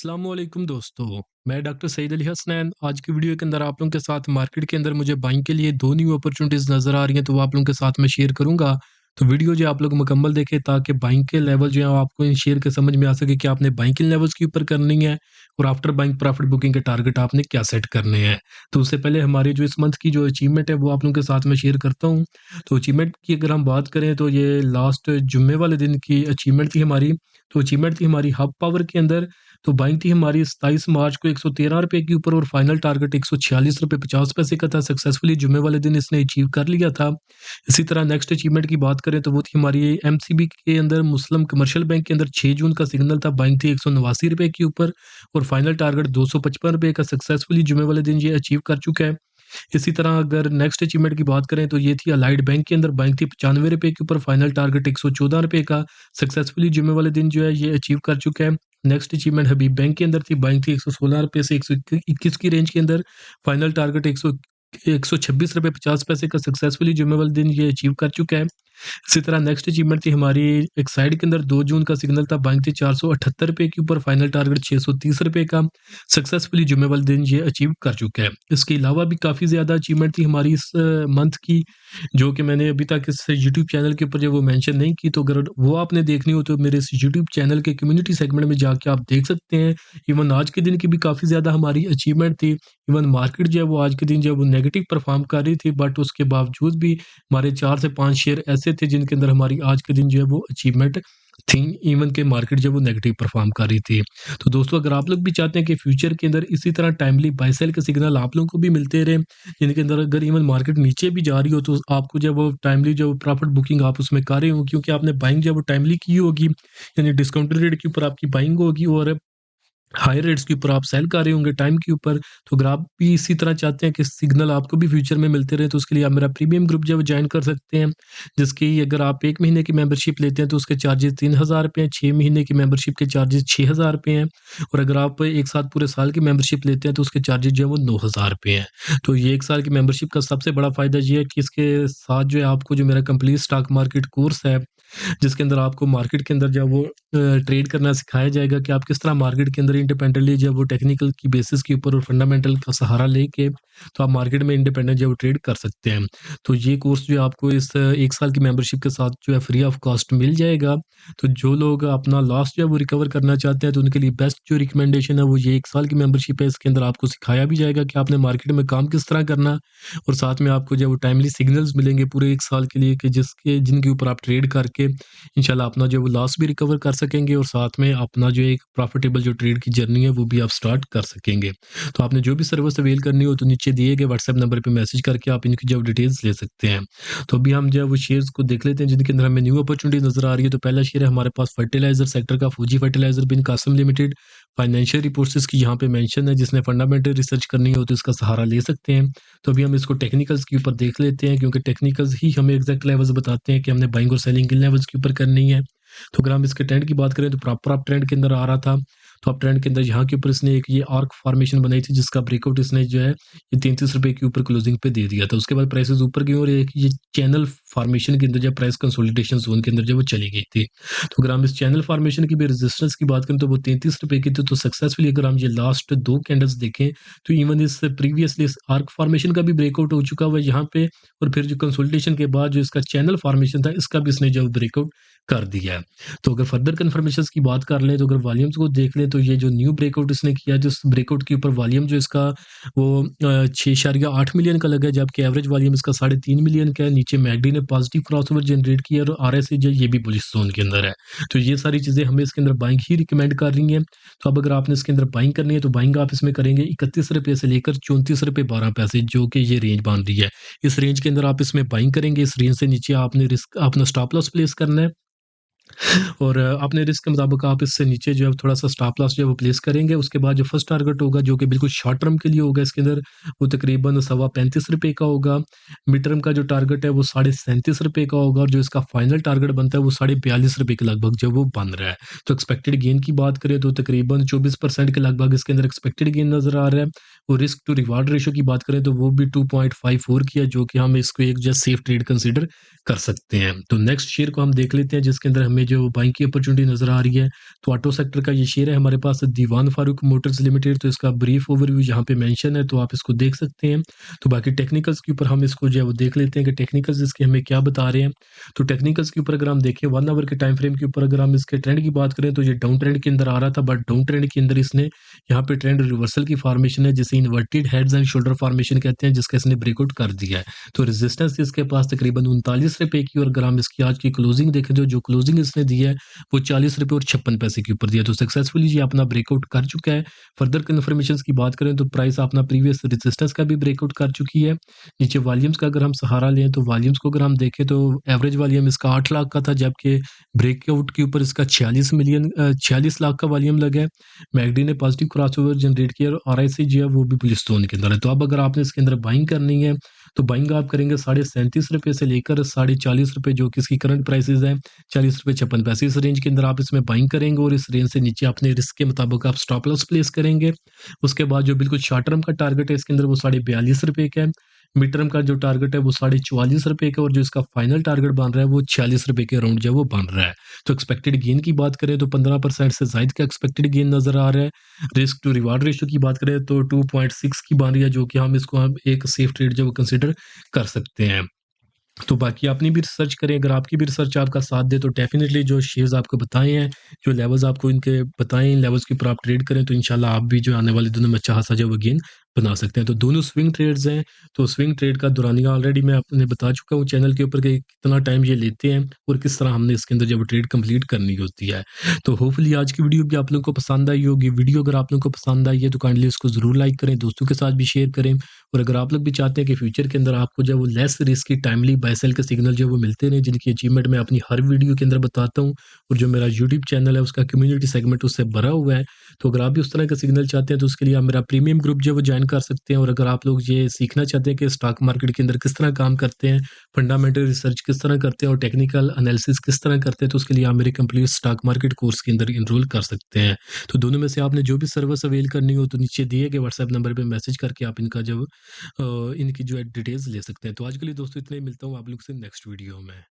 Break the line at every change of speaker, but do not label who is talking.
अस्सलामुअलैकुम दोस्तों, मैं डॉक्टर सईद अली हसनैन। आज की वीडियो के अंदर आप लोगों के साथ मार्केट के अंदर मुझे बाइंग के लिए 2 न्यू अपॉर्चुनिटीज़ नज़र आ रही हैं, तो वो आप लोगों के साथ मैं शेयर करूँगा। तो वीडियो जो आप लोग मुकम्मल देखें ताकि बाइंग के लेवल जो है आपको इन शेयर के समझ में आ सके कि आपने बाइंग किन लेवल्स के ऊपर करनी है और आफ्टर बाइंग प्रॉफिट बुकिंग के टारगेट आपने क्या सेट करने हैं। तो उससे पहले हमारी जो इस मंथ की जो अचीवमेंट है वो आप लोगों के साथ मैं शेयर करता हूँ। तो अचीवमेंट की अगर हम बात करें तो ये लास्ट जुम्मे वाले दिन की अचीवमेंट थी हमारी। तो अचीवमेंट थी हमारी हब पावर के अंदर। तो बाइंग थी हमारी 27 मार्च को ₹113 के ऊपर और फाइनल टारगेट ₹146.50 का था। सक्सेसफुली जुम्मे वाले दिन इसने अचीव कर लिया था। इसी तरह नेक्स्ट अचीवमेंट की बात करें तो वो थी हमारी एमसीबी के अंदर मुस्लिम कमर्शियल बैंक के अंदर 6 जून का सिग्नल था। बाइंग थी ₹189 के ऊपर और फाइनल टारगेट ₹255 का सक्सेसफुली जुम्मे वाले दिन ये अचीव कर चुका है। इसी तरह अगर नेक्स्ट अचीवमेंट की बात करें तो ये थी अलाइड बैंक के अंदर। बाइंग थी ₹95 के ऊपर, फाइनल टारगेट ₹114 का सक्सेसफुली जुम्मे वाले दिन जो है ये अचीव कर चुका है। नेक्स्ट अचीवमेंट हबीब बैंक के अंदर थी। बाइंग थी ₹116 से 121 की रेंज के अंदर, फाइनल टारगेट 126 रुपए 50 पैसे का सक्सेसफुली जुम्मे वाले दिन ये अचीव कर चुका है। इसी तरह नेक्स्ट अचीवमेंट थी हमारी एक साइड के अंदर 2 जून का सिग्नल था। बाइंग थी ₹478 के ऊपर, फाइनल टारगेट ₹630 का सक्सेसफुली जुम्मे वाले दिन ये अचीव कर चुका है। इसके अलावा भी काफ़ी ज़्यादा अचीवमेंट थी हमारी इस मंथ की, जो कि मैंने अभी तक इस यूट्यूब चैनल के ऊपर जो वो मेंशन नहीं की। तो अगर वो आपने देखनी हो तो मेरे इस यूट्यूब चैनल के कम्युनिटी सेगमेंट में जाके आप देख सकते हैं। इवन आज के दिन की भी काफ़ी ज़्यादा हमारी अचीवमेंट थी। इवन मार्केट जो है वो आज के दिन जो है वो नेगेटिव परफ़ॉर्म कर रही थी, बट उसके बावजूद भी हमारे 4 से 5 शेयर ऐसे थे जिनके अंदर हमारी आज के दिन जो है वो अचीवमेंट थी, इवन के मार्केट जो है वो नेगेटिव परफ़ॉर्म कर रही थी। तो दोस्तों अगर आप लोग भी चाहते हैं कि फ्यूचर के अंदर इसी तरह टाइमली बाय सेल के सिग्नल आप लोगों को भी मिलते रहें, जिनके अंदर अगर इवन मार्केट नीचे भी जा रही हो तो आपको जो है वो टाइमली जो प्रॉफिट बुकिंग आप उसमें कर रहे हो, क्योंकि आपने बाइंग जो है वो टाइमली की होगी, यानी डिस्काउंटेड रेट के ऊपर आपकी बाइंग होगी और हायर रेट्स के ऊपर आप सेल कर रहे होंगे टाइम के ऊपर। तो अगर आप भी इसी तरह चाहते हैं कि सिग्नल आपको भी फ्यूचर में मिलते रहे, तो उसके लिए आप मेरा प्रीमियम ग्रुप जो है वो जॉइन कर सकते हैं, जिसकी अगर आप 1 महीने की मेंबरशिप लेते हैं तो उसके चार्जेस ₹3000 हैं, 6 महीने की मेंबरशिप के चार्जेस ₹6000 हैं और अगर आप एक साथ पूरे साल की मेंबरशिप लेते हैं तो उसके चार्जेस जो है वो ₹9000 हैं। तो ये 1 साल की मेंबरशिप का सबसे बड़ा फ़ायदा ये है कि इसके साथ जो है आपको जो मेरा कंप्लीट स्टॉक मार्केट कोर्स है, जिसके अंदर आपको मार्केट के अंदर जो है वो ट्रेड करना सिखाया जाएगा कि आप किस तरह मार्केट के अंदर इंडिपेंडेंटली जो है वो टेक्निकल की बेसिस के ऊपर और फंडामेंटल का सहारा लेके तो आप मार्केट में इंडिपेंडेंट जो है वो ट्रेड कर सकते हैं। तो ये कोर्स जो है आपको इस 1 साल की मेंबरशिप के साथ जो है फ्री ऑफ कॉस्ट मिल जाएगा। तो जो लोग अपना लॉस जो है वो रिकवर करना चाहते हैं तो उनके लिए बेस्ट जो रिकमेंडेशन है वो ये 1 साल की मेंबरशिप है। इसके अंदर आपको सिखाया भी जाएगा कि आपने मार्केट में काम किस तरह करना और साथ में आपको जो है वो टाइमली सिग्नल्स मिलेंगे पूरे 1 साल के लिए कि जिनके ऊपर आप ट्रेड करके इंशाल्लाह अपना जो है वो लॉस भी रिकवर कर सकेंगे और साथ में अपना जो एक प्रॉफिटेबल जो ट्रेड की जर्नी है वो भी आप स्टार्ट कर सकेंगे। तो आपने जो भी सर्विस अवेल करनी हो तो नीचे दिए गए व्हाट्सएप नंबर पे मैसेज करके आप इनकी जो डिटेल्स ले सकते हैं। तो अभी हम जो है वो शेयर्स को देख लेते हैं जिनके अंदर हमें न्यू अपॉर्चुनिटी नज़र आ रही है। तो पहला शेयर है हमारे पास फर्टिलाइज़र सेक्टर का फौजी फर्टिलाइज़र बिन कासिम लिमिटेड। फाइनेंशियल रिपोर्ट्स इसकी यहाँ पे मेंशन है, जिसने फंडामेंटल रिसर्च करनी हो तो इसका सहारा ले सकते हैं। तो अभी हम इसको टेक्निकल्स के ऊपर देख लेते हैं, क्योंकि टेक्निकल्स ही हमें एग्जैक्ट लेवल्स बताते हैं कि हमने बाइंग और सेलिंग किन लेवल्स के ऊपर करनी है। तो अगर हम इसके ट्रेंड की बात करें तो प्रॉपर अप ट्रेंड के अंदर आ रहा था। तो अप ट्रेंड के अंदर यहाँ के ऊपर इसने एक ये आर्क फॉर्मेशन बनाई थी, जिसका ब्रेकआउट इसने जो है ये ₹33 के ऊपर क्लोजिंग पे दे दिया था। उसके बाद प्राइसेस ऊपर गई और एक ये चैनल फॉर्मेशन के अंदर जब प्राइस कंसोलिडेशन जोन के अंदर जब वो चली गई थी। तो अगर हम इस चैनल फॉर्मेशन की भी रेजिस्टेंस की बात करें तो वो ₹33 की थी। तो सक्सेसफुली अगर हम ये लास्ट 2 कैंडल्स देखें तो इवन इस प्रीवियसली इस आर्क फॉर्मेशन का भी ब्रेकआउट हो चुका हुआ है यहाँ पे और फिर जो कंसोलिडेशन के बाद जो इसका चैनल फॉर्मेशन था इसका भी इसने जो ब्रेकआउट कर दिया है। तो अगर फर्दर कन्फर्मेशंस की बात कर लें तो अगर वॉल्यूम्स को देख लें तो ये जो न्यू ब्रेकआउट इसने किया, जो इस ब्रेकआउट के ऊपर वॉल्यूम जो इसका वो 6.8 मिलियन का लगा है, जबकि एवरेज वॉल्यूम इसका 3.5 मिलियन का है। नीचे मैकडी ने पॉजिटिव क्रॉसओवर जनरेट किया और आरएसआई जो है ये भी बुलिश जोन के अंदर है। तो ये सारी चीज़ें हमें इसके अंदर बाइंग ही रिकमेंड कर रही हैं। तो अब अगर आपने इसके अंदर बाइंग करनी है तो बाइंग आप इसमें करेंगे ₹31 से लेकर ₹34.12, जो कि ये रेंज बन रही है। इस रेंज के अंदर आप इसमें बाइंग करेंगे। इस रेंज से नीचे आपने रिस्क अपना स्टॉप लॉस प्लेस करना है और अपने रिस्क के मुताबिक आप इससे नीचे जो है थोड़ा-सा स्टॉप लॉस जो है वो प्लेस करेंगे। उसके बाद जो फर्स्ट टारगेट होगा, जो कि बिल्कुल शॉर्ट टर्म के लिए होगा इसके अंदर, वो तकरीबन सवा ₹35 का होगा। मिड टर्म का जो टारगेट है वो साढ़े ₹37 का होगा और जो इसका फाइनल टारगेट बनता है वो साढ़े ₹42 के लगभग जो वो बन रहा है। तो एक्सपेक्टेड गेन की बात करें तो तकरीबन 24% के लगभग इसके अंदर एक्सपेक्टेड गेन नज़र आ रहा है। और रिस्क टू रिवार्ड रेशियो की बात करें तो वो भी 2.54 की है, जो कि हम इसको एक जस्ट सेफ ट्रेड कंसीडर कर सकते हैं। तो नेक्स्ट शेयर को हम देख लेते हैं जिसके अंदर हमें जो बाइंग की अपॉर्चुनिटी नज़र आ रही है। तो ऑटो सेक्टर का ये शेयर है हमारे पास दीवान फारूक मोटर्स लिमिटेड। तो इसका ब्रीफ ओवरव्यू यहाँ पे मेंशन है, तो आप इसको देख सकते हैं। तो बाकी टेक्निकल्स के ऊपर हम इसको जो है वो देख लेते हैं कि टेक्निकल्स इसके हमें क्या बता रहे हैं। तो टेक्निकल्स के ऊपर अगर हम देखें 1 आवर के टाइम फ्रेम के ऊपर अगर हम इसके ट्रेंड की बात करें तो ये डाउन ट्रेंड के अंदर आ रहा था, बट डाउन ट्रेंड के अंदर इसने यहाँ पे ट्रेंड रिवर्सल की फॉर्मेशन है जिसे inverted heads and shoulder formation कहते हैं, जिसका इसने ब्रेकआउट कर दिया है। तो रेजिस्टेंस इसके पास तकरीबन 39 रुपए की, और अगर हम इसकी आज की क्लोजिंग देखें तो जो क्लोजिंग इसने दी है वो 40 रुपए और 56 पैसे के ऊपर दिया। तो सक्सेसफुली ये अपना ब्रेकआउट कर चुका है। फर्दर कन्फर्मेशन की बात करें तो प्राइस अपना प्रीवियस रेजिस्टेंस का भी ब्रेकआउट कर चुकी है। नीचे वॉल्यूम्स का अगर हम सहारा लें तो वॉल्यूम्स को अगर हम देखें तो एवरेज वॉल्यूम इसका 8 लाख का था, जबकि ब्रेकआउट के ऊपर इसका 46 लाख का वॉल्यूम लगा है। मैकडी ने पॉजिटिव क्रॉसओवर जनरेट किया और आरआईसी जो है वो भी बुलिश जोन के अंदर है। तो अब अगर आपने इसके अंदर बाइंग करनी है तो बाइंग आप करेंगे 37.5 रुपए से लेकर 40 रुपए, जो कि इसकी करंट प्राइसेस है 40 रुपए 56 पैसे। इस रेंज के अंदर आप इसमें बाइंग करेंगे और इस रेंज से नीचे अपने रिस्क के मुताबिक आप स्टॉप लॉस प्लेस करेंगे। उसके बाद जो बिल्कुल शॉर्ट टर्म का टारगेट है इसके अंदर वो 42.5 रुपए का है। मिड टर्म का जो टारगेट है वो 44 रुपए का, और जो इसका फाइनल टारगेट बन रहा है वो 46 रुपए के अराउंड जो है वो बन रहा है। तो एक्सपेक्टेड गेन की बात करें तो 15% से ज़ायद का एक्सपेक्टेड गेन नज़र आ रहा है। रिस्क टू रिवार्ड रेशियो की बात करें तो 2.6 की बन रही है, जो कि हम एक सेफ ट्रेड जो वो कंसिडर कर सकते हैं। तो बाकी अपनी भी रिसर्च करें, अगर आपकी भी रिसर्च आपका साथ दे तो डेफ़िनेटली जो शेयर्स आपको बताए हैं, जो लेवल्स आपको इनके बताए हैं, इन लेवल्स के ऊपर आप ट्रेड करें तो इंशाल्लाह आप भी जो आने वाले दिनों में अच्छा खासा जो वो गेन बना सकते हैं। तो दोनों स्विंग ट्रेड्स हैं, तो स्विंग ट्रेड का दौरानिया ऑलरेडी मैं आपने बता चुका हूँ चैनल के ऊपर कि कितना टाइम ये लेते हैं और किस तरह हमने इसके अंदर जब वो ट्रेड कंप्लीट करनी होती है। तो होपफुली आज की वीडियो भी आप लोगों को पसंद आई होगी। वीडियो अगर आप लोगों को पसंद आई है तो काइंडली इसको ज़रूर लाइक करें, दोस्तों के साथ भी शेयर करें। और अगर आप लोग भी चाहते हैं कि फ्यूचर के अंदर आपको जो है वो less risky timely buy sell के सिग्नल जो है वो मिलते रहें, जिनकी अचीवमेंट मैं अपनी हर वीडियो के अंदर बताता हूँ, और जो मेरा यूट्यूब चैनल है उसका कम्युनिटी सेगमेंट उससे भरा हुआ है। तो अगर आप भी उस तरह का सिग्नल चाहते हैं तो उसके लिए आप मेरा प्रीमियम ग्रुप जो है वो ज्वाइन कर सकते हैं। और अगर आप लोग ये सीखना चाहते हैं कि स्टॉक मार्केट के अंदर किस तरह काम करते हैं, फंडामेंटल रिसर्च किस तरह करते हैं और टेक्निकल एनालिसिस किस तरह करते हैं, तो उसके लिए आप मेरे कंप्लीट स्टॉक मार्केट कोर्स के अंदर इनरोल कर सकते हैं। तो दोनों में से आपने जो भी सर्विस अवेल करनी हो तो नीचे दिए गए व्हाट्सएप नंबर पे मैसेज करके आप इनका जो इनकी जो है डिटेल्स ले सकते हैं। तो आज के लिए दोस्तों इतना ही, मिलता हूँ आप लोग से नेक्स्ट वीडियो में।